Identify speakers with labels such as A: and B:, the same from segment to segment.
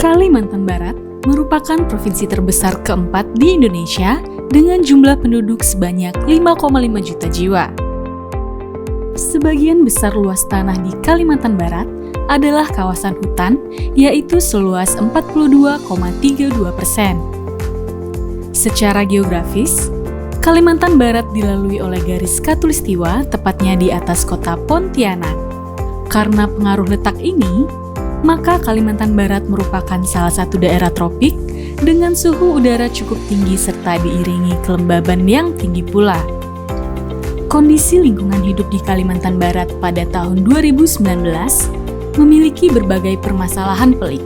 A: Kalimantan Barat merupakan provinsi terbesar keempat di Indonesia dengan jumlah penduduk sebanyak 5,5 juta jiwa. Sebagian besar luas tanah di Kalimantan Barat adalah kawasan hutan, yaitu seluas 42,32%. Secara geografis, Kalimantan Barat dilalui oleh garis khatulistiwa, tepatnya di atas kota Pontianak. Karena pengaruh letak ini, maka Kalimantan Barat merupakan salah satu daerah tropik dengan suhu udara cukup tinggi serta diiringi kelembaban yang tinggi pula. Kondisi lingkungan hidup di Kalimantan Barat pada tahun 2019 memiliki berbagai permasalahan pelik,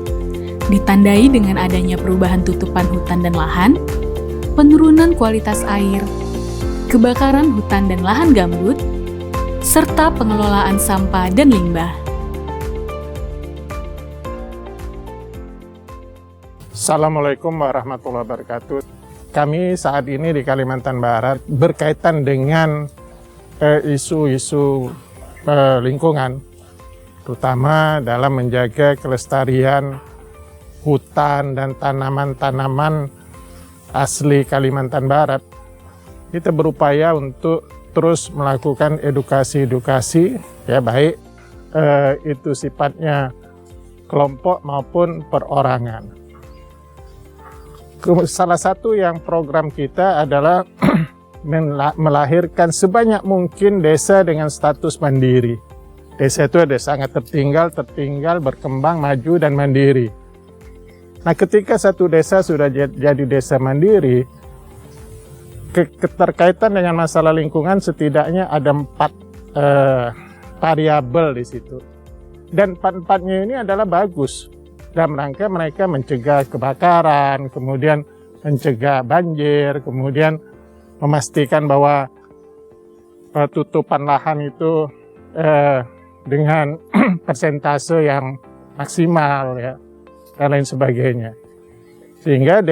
A: ditandai dengan adanya perubahan tutupan hutan dan lahan, penurunan kualitas air, kebakaran hutan dan lahan gambut, serta pengelolaan sampah dan limbah.
B: Assalamualaikum warahmatullahi wabarakatuh. Kami saat ini di Kalimantan Barat berkaitan dengan isu-isu lingkungan, terutama dalam menjaga kelestarian hutan dan tanaman-tanaman asli Kalimantan Barat. Kita berupaya untuk terus melakukan edukasi, ya baik itu sifatnya kelompok maupun perorangan. Salah satu yang program kita adalah melahirkan sebanyak mungkin desa dengan status mandiri. Desa itu ada sangat tertinggal, berkembang, maju, dan mandiri. Nah, ketika satu desa sudah jadi desa mandiri, keterkaitan dengan masalah lingkungan setidaknya ada 4 variabel di situ. Dan 4-4-nya ini adalah bagus. Dalam rangka mereka mencegah kebakaran, kemudian mencegah banjir, kemudian memastikan bahwa tutupan lahan itu dengan persentase yang maksimal, ya, dan lain sebagainya. Sehingga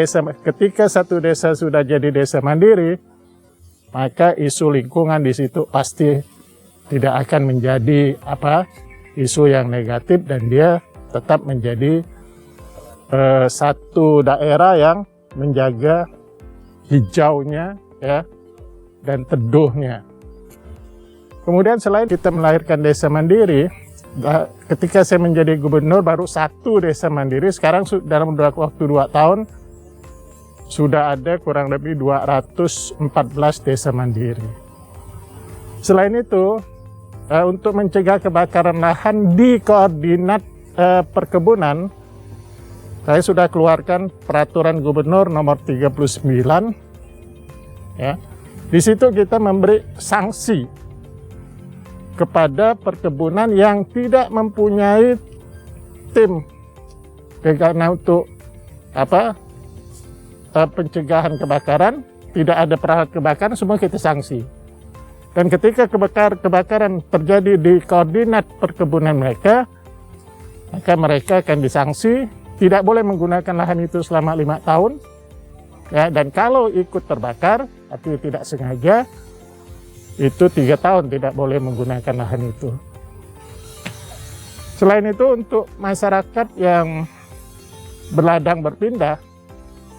B: ketika satu desa sudah jadi desa mandiri, maka isu lingkungan di situ pasti tidak akan menjadi isu yang negatif, dan dia tetap menjadi satu daerah yang menjaga hijaunya, ya, dan teduhnya. Kemudian selain kita melahirkan desa mandiri, ketika saya menjadi gubernur baru 1 desa mandiri, sekarang dalam waktu 2 tahun sudah ada kurang lebih 214 desa mandiri. Selain itu, untuk mencegah kebakaran lahan di koordinat perkebunan, saya sudah keluarkan peraturan gubernur nomor 39, ya. Di situ kita memberi sanksi kepada perkebunan yang tidak mempunyai tim karena untuk pencegahan kebakaran, tidak ada peralatan kebakaran, semua kita sanksi. Dan ketika kebakaran terjadi di koordinat perkebunan mereka, maka mereka akan disanksi, tidak boleh menggunakan lahan itu selama 5 tahun, ya, dan kalau ikut terbakar, tapi tidak sengaja, itu 3 tahun tidak boleh menggunakan lahan itu. Selain itu, untuk masyarakat yang berladang berpindah,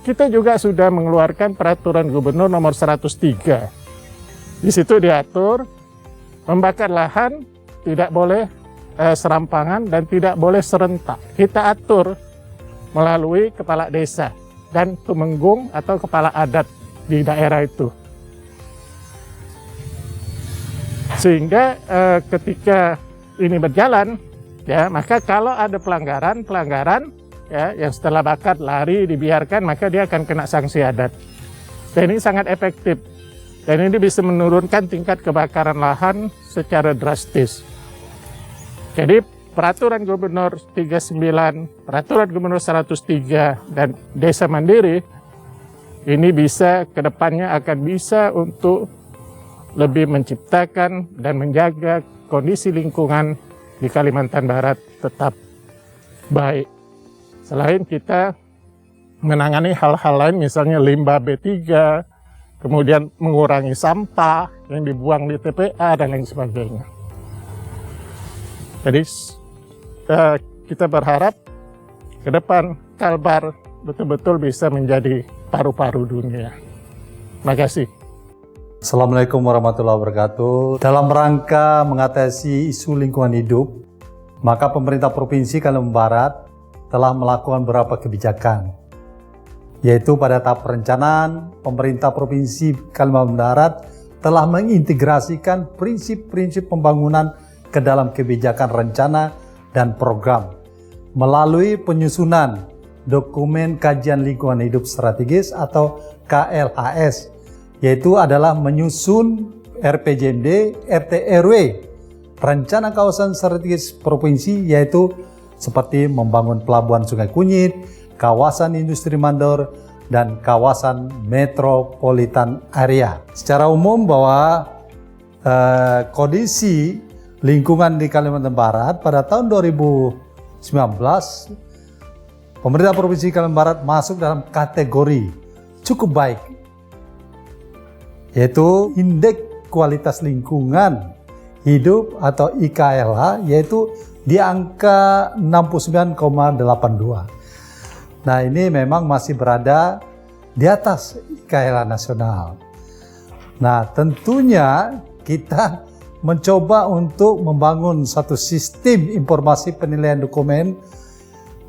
B: kita juga sudah mengeluarkan peraturan gubernur nomor 103. Di situ diatur, membakar lahan tidak boleh serampangan dan tidak boleh serentak. Kita atur melalui kepala desa dan tumenggung atau kepala adat di daerah itu. Sehingga ketika ini berjalan, ya, maka kalau ada pelanggaran, ya, yang setelah bakar lari dibiarkan, maka dia akan kena sanksi adat. Dan ini sangat efektif. Dan ini bisa menurunkan tingkat kebakaran lahan secara drastis. Jadi peraturan gubernur 39, peraturan gubernur 103, dan desa mandiri, ini bisa kedepannya akan bisa untuk lebih menciptakan dan menjaga kondisi lingkungan di Kalimantan Barat tetap baik. Selain kita menangani hal-hal lain, misalnya limbah B3, kemudian mengurangi sampah yang dibuang di TPA, dan lain sebagainya. Jadi kita berharap ke depan Kalbar betul-betul bisa menjadi paru-paru dunia. Terima kasih.
C: Assalamualaikum warahmatullahi wabarakatuh. Dalam rangka mengatasi isu lingkungan hidup, maka pemerintah Provinsi Kalimantan Barat telah melakukan beberapa kebijakan, yaitu pada tahap perencanaan, pemerintah Provinsi Kalimantan Barat telah mengintegrasikan prinsip-prinsip pembangunan ke dalam kebijakan rencana dan program melalui penyusunan dokumen kajian lingkungan hidup strategis atau KLHS, yaitu adalah menyusun RPJMD, RT RW, rencana kawasan strategis provinsi, yaitu seperti membangun pelabuhan Sungai Kunyit, kawasan industri mandor, dan kawasan metropolitan area. Secara umum bahwa kondisi lingkungan di Kalimantan Barat pada tahun 2019, pemerintah Provinsi Kalimantan Barat masuk dalam kategori cukup baik, yaitu Indeks Kualitas Lingkungan Hidup atau IKLH, yaitu di angka 69,82. Nah, ini memang masih berada di atas IKLH nasional. Nah, tentunya kita mencoba untuk membangun satu sistem informasi penilaian dokumen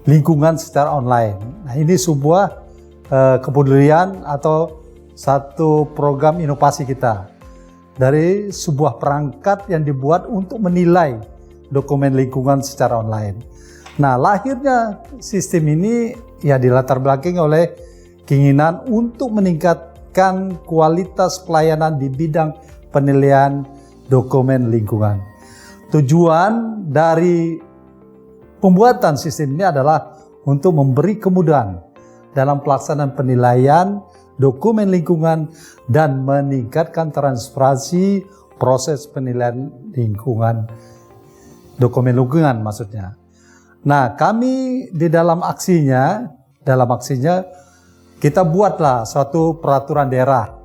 C: lingkungan secara online. Nah, ini sebuah kepedulian atau satu program inovasi kita dari sebuah perangkat yang dibuat untuk menilai dokumen lingkungan secara online. Nah, lahirnya sistem ini ya dilatar belakangi oleh keinginan untuk meningkatkan kualitas pelayanan di bidang penilaian dokumen lingkungan. Tujuan dari pembuatan sistem ini adalah untuk memberi kemudahan dalam pelaksanaan penilaian dokumen lingkungan dan meningkatkan transparansi proses penilaian lingkungan, dokumen lingkungan maksudnya. Nah, kami di dalam aksinya kita buatlah suatu peraturan daerah,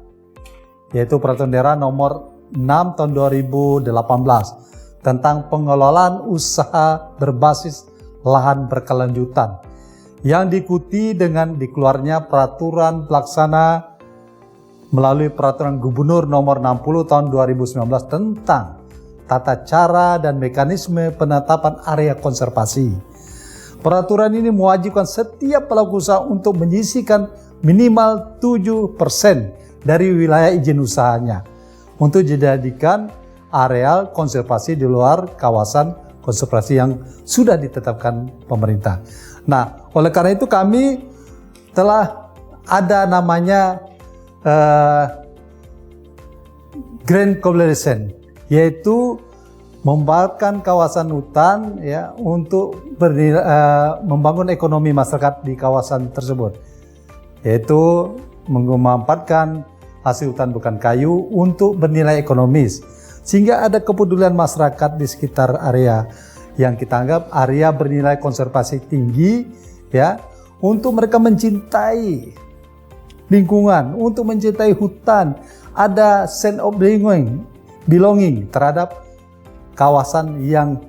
C: yaitu peraturan daerah nomor 6 tahun 2018 tentang pengelolaan usaha berbasis lahan berkelanjutan, yang diikuti dengan dikeluarnya peraturan pelaksana melalui peraturan gubernur nomor 60 tahun 2019 tentang tata cara dan mekanisme penetapan area konservasi. Peraturan ini mewajibkan setiap pelaku usaha untuk menyisihkan minimal 7% dari wilayah izin usahanya untuk dijadikan areal konservasi di luar kawasan konservasi yang sudah ditetapkan pemerintah. Nah, oleh karena itu kami telah ada namanya Grand Collaboration, yaitu membangun kawasan hutan ya untuk membangun ekonomi masyarakat di kawasan tersebut, yaitu memanfaatkan hasil hutan bukan kayu untuk bernilai ekonomis, sehingga ada kepedulian masyarakat di sekitar area yang kita anggap area bernilai konservasi tinggi ya, untuk mereka mencintai lingkungan, untuk mencintai hutan, ada sense of belonging terhadap kawasan yang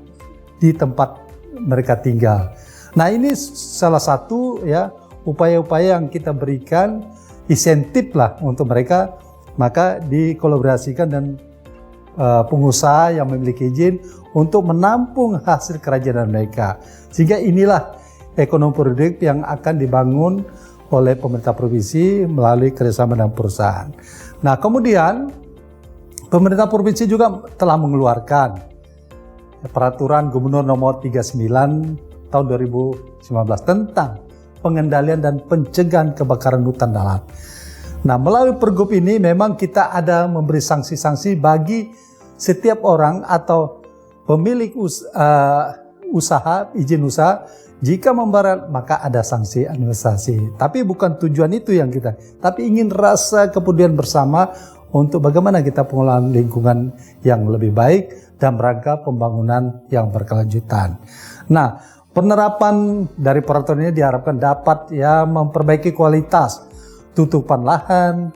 C: di tempat mereka tinggal. Nah, ini salah satu ya upaya-upaya yang kita berikan insentif lah untuk mereka, maka dikolaborasikan dan pengusaha yang memiliki izin untuk menampung hasil kerajinan mereka, sehingga inilah ekonomi produktif yang akan dibangun oleh pemerintah provinsi melalui kerjasama dengan perusahaan. Nah, kemudian pemerintah provinsi juga telah mengeluarkan peraturan gubernur nomor 39 tahun 2019 tentang pengendalian dan pencegahan kebakaran hutan dan lahan. Nah, melalui pergub ini memang kita ada memberi sanksi-sanksi bagi setiap orang atau pemilik usaha, izin usaha, jika membarat maka ada sanksi administrasi. Tapi bukan tujuan itu yang kita, tapi ingin rasa kepedulian bersama untuk bagaimana kita pengelolaan lingkungan yang lebih baik dan rangka pembangunan yang berkelanjutan. Nah, penerapan dari peraturan ini diharapkan dapat ya memperbaiki kualitas tutupan lahan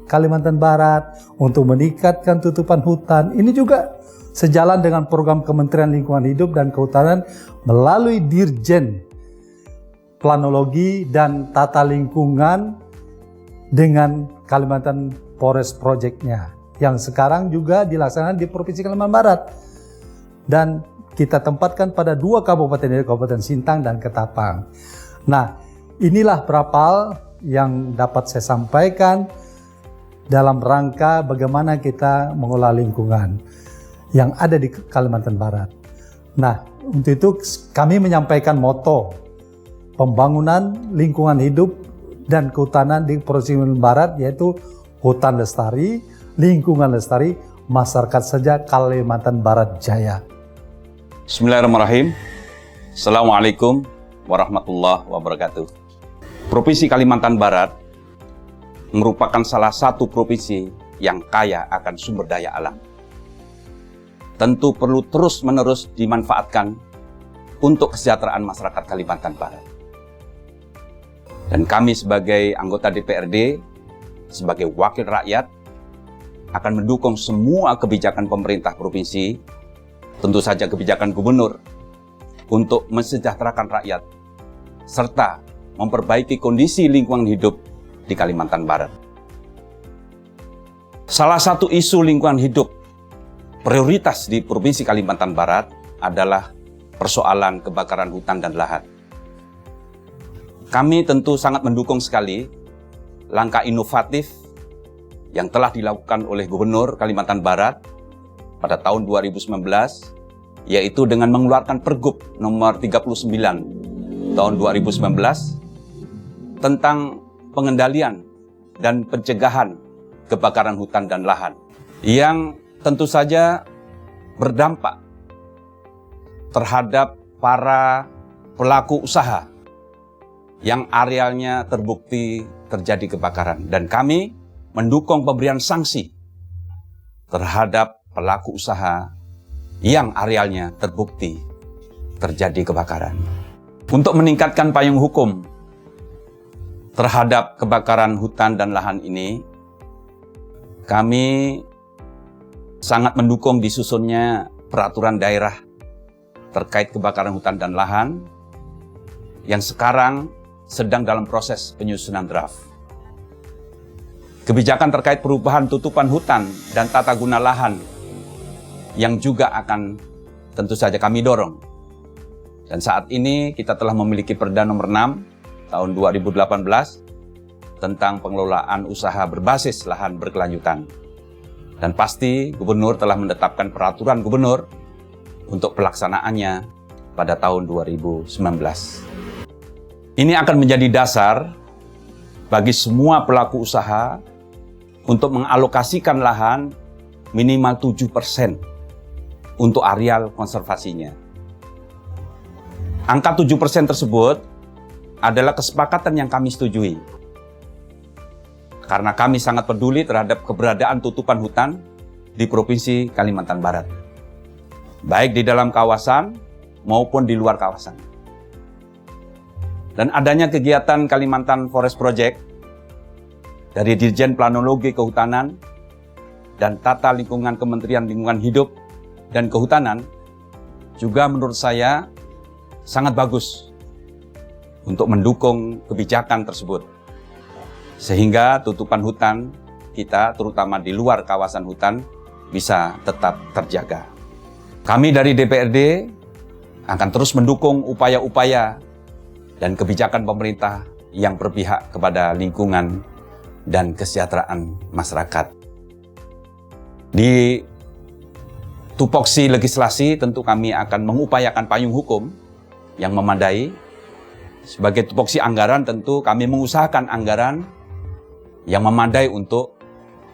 C: Kalimantan Barat, untuk meningkatkan tutupan hutan. Ini juga sejalan dengan program Kementerian Lingkungan Hidup dan Kehutanan melalui Dirjen Planologi dan Tata Lingkungan dengan Kalimantan Forest Project-nya yang sekarang juga dilaksanakan di Provinsi Kalimantan Barat dan kita tempatkan pada 2 kabupaten, yaitu Kabupaten Sintang dan Ketapang. Nah, inilah beberapa hal yang dapat saya sampaikan dalam rangka bagaimana kita mengelola lingkungan yang ada di Kalimantan Barat. Nah, untuk itu kami menyampaikan moto pembangunan lingkungan hidup dan kehutanan di Provinsi Kalimantan Barat, yaitu hutan lestari, lingkungan lestari, masyarakat seja Kalimantan Barat Jaya.
D: Bismillahirrahmanirrahim. Assalamualaikum warahmatullahi wabarakatuh. Provinsi Kalimantan Barat merupakan salah satu provinsi yang kaya akan sumber daya alam. Tentu perlu terus-menerus dimanfaatkan untuk kesejahteraan masyarakat Kalimantan Barat. Dan kami sebagai anggota DPRD, sebagai wakil rakyat, akan mendukung semua kebijakan pemerintah provinsi, tentu saja kebijakan gubernur, untuk mensejahterakan rakyat, serta memperbaiki kondisi lingkungan hidup di Kalimantan Barat. Salah satu isu lingkungan hidup prioritas di Provinsi Kalimantan Barat adalah persoalan kebakaran hutan dan lahan. Kami tentu sangat mendukung sekali langkah inovatif yang telah dilakukan oleh Gubernur Kalimantan Barat pada tahun 2019, yaitu dengan mengeluarkan Pergub nomor 39 tahun 2019 tentang pengendalian dan pencegahan kebakaran hutan dan lahan yang tentu saja berdampak terhadap para pelaku usaha yang arealnya terbukti terjadi kebakaran. Dan kami mendukung pemberian sanksi terhadap pelaku usaha yang arealnya terbukti terjadi kebakaran. Untuk meningkatkan payung hukum terhadap kebakaran hutan dan lahan ini, kami sangat mendukung disusunnya peraturan daerah terkait kebakaran hutan dan lahan yang sekarang sedang dalam proses penyusunan draft. Kebijakan terkait perubahan tutupan hutan dan tata guna lahan yang juga akan tentu saja kami dorong. Dan saat ini kita telah memiliki Perda nomor 6 tahun 2018 tentang pengelolaan usaha berbasis lahan berkelanjutan. Dan pasti Gubernur telah menetapkan peraturan Gubernur untuk pelaksanaannya pada tahun 2019. Ini akan menjadi dasar bagi semua pelaku usaha untuk mengalokasikan lahan minimal 7% untuk areal konservasinya. Angka 7% tersebut adalah kesepakatan yang kami setujui. Karena kami sangat peduli terhadap keberadaan tutupan hutan di Provinsi Kalimantan Barat. Baik di dalam kawasan maupun di luar kawasan. Dan adanya kegiatan Kalimantan Forest Project dari Dirjen Planologi Kehutanan dan Tata Lingkungan Kementerian Lingkungan Hidup dan Kehutanan juga menurut saya sangat bagus untuk mendukung kebijakan tersebut. Sehingga tutupan hutan kita, terutama di luar kawasan hutan, bisa tetap terjaga. Kami dari DPRD akan terus mendukung upaya-upaya dan kebijakan pemerintah yang berpihak kepada lingkungan dan kesejahteraan masyarakat. Di tupoksi legislasi tentu kami akan mengupayakan payung hukum yang memadai. Sebagai tupoksi anggaran tentu kami mengusahakan anggaran yang memadai untuk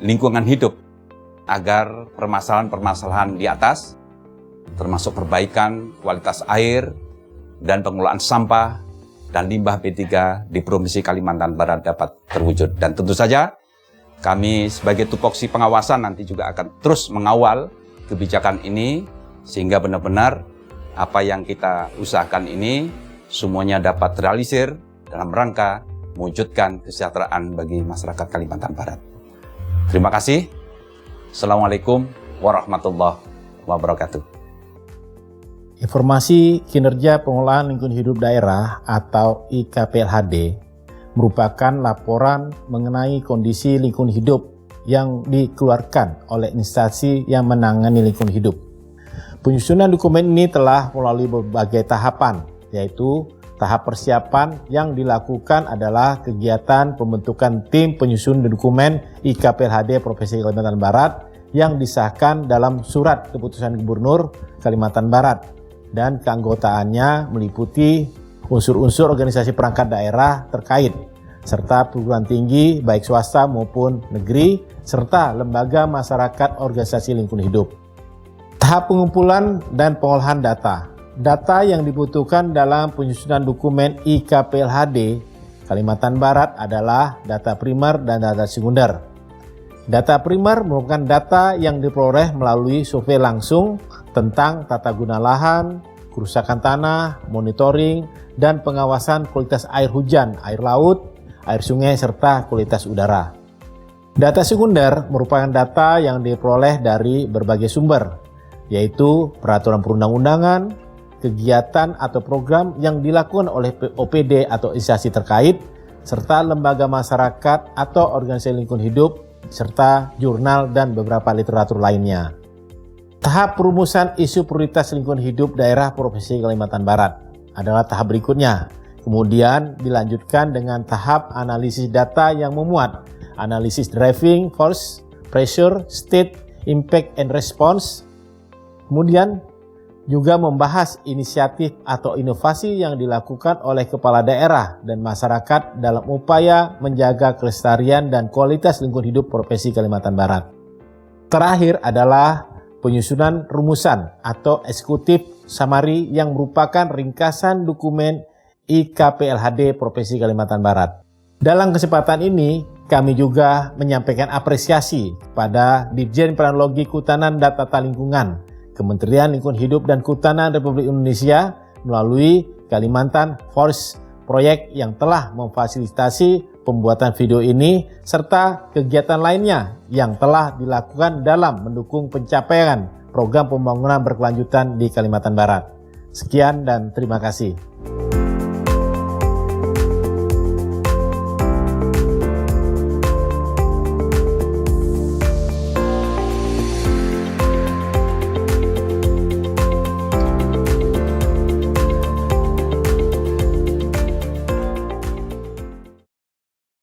D: lingkungan hidup agar permasalahan-permasalahan di atas, termasuk perbaikan kualitas air dan pengelolaan sampah dan limbah B3 di Provinsi Kalimantan Barat dapat terwujud. Dan tentu saja kami sebagai tupoksi pengawasan nanti juga akan terus mengawal kebijakan ini sehingga benar-benar apa yang kita usahakan ini semuanya dapat terrealisir dalam rangka mewujudkan kesejahteraan bagi masyarakat Kalimantan Barat. Terima kasih. Assalamualaikum warahmatullahi wabarakatuh.
E: Informasi Kinerja Pengelolaan Lingkungan Hidup Daerah atau IKPLHD merupakan laporan mengenai kondisi lingkungan hidup yang dikeluarkan oleh instansi yang menangani lingkungan hidup. Penyusunan dokumen ini telah melalui berbagai tahapan, yaitu tahap persiapan yang dilakukan adalah kegiatan pembentukan tim penyusun dokumen IKPLHD Provinsi Kalimantan Barat yang disahkan dalam surat keputusan Gubernur Kalimantan Barat dan keanggotaannya meliputi unsur-unsur organisasi perangkat daerah terkait serta perguruan tinggi baik swasta maupun negeri serta lembaga masyarakat organisasi lingkungan hidup. Tahap pengumpulan dan pengolahan data. Data yang dibutuhkan dalam penyusunan dokumen IKPLHD Kalimantan Barat adalah data primer dan data sekunder. Data primer merupakan data yang diperoleh melalui survei langsung tentang tata guna lahan, kerusakan tanah, monitoring, dan pengawasan kualitas air hujan, air laut, air sungai, serta kualitas udara. Data sekunder merupakan data yang diperoleh dari berbagai sumber, yaitu peraturan perundang-undangan, kegiatan atau program yang dilakukan oleh OPD atau instansi terkait, serta lembaga masyarakat atau organisasi lingkungan hidup, serta jurnal dan beberapa literatur lainnya. Tahap perumusan isu prioritas lingkungan hidup daerah Provinsi Kalimantan Barat adalah tahap berikutnya. Kemudian dilanjutkan dengan tahap analisis data yang memuat analisis driving force, pressure, state, impact, and response. Kemudian juga membahas inisiatif atau inovasi yang dilakukan oleh kepala daerah dan masyarakat dalam upaya menjaga kelestarian dan kualitas lingkungan hidup Provinsi Kalimantan Barat. Terakhir adalah penyusunan rumusan atau eksekutif summary yang merupakan ringkasan dokumen IKPLHD Provinsi Kalimantan Barat. Dalam kesempatan ini, kami juga menyampaikan apresiasi kepada Ditjen Planologi Kehutanan dan Tata Lingkungan, Kementerian Lingkungan Hidup dan Kehutanan Republik Indonesia melalui Kalimantan Forest Project yang telah memfasilitasi pembuatan video ini serta kegiatan lainnya yang telah dilakukan dalam mendukung pencapaian program pembangunan berkelanjutan di Kalimantan Barat. Sekian dan terima kasih.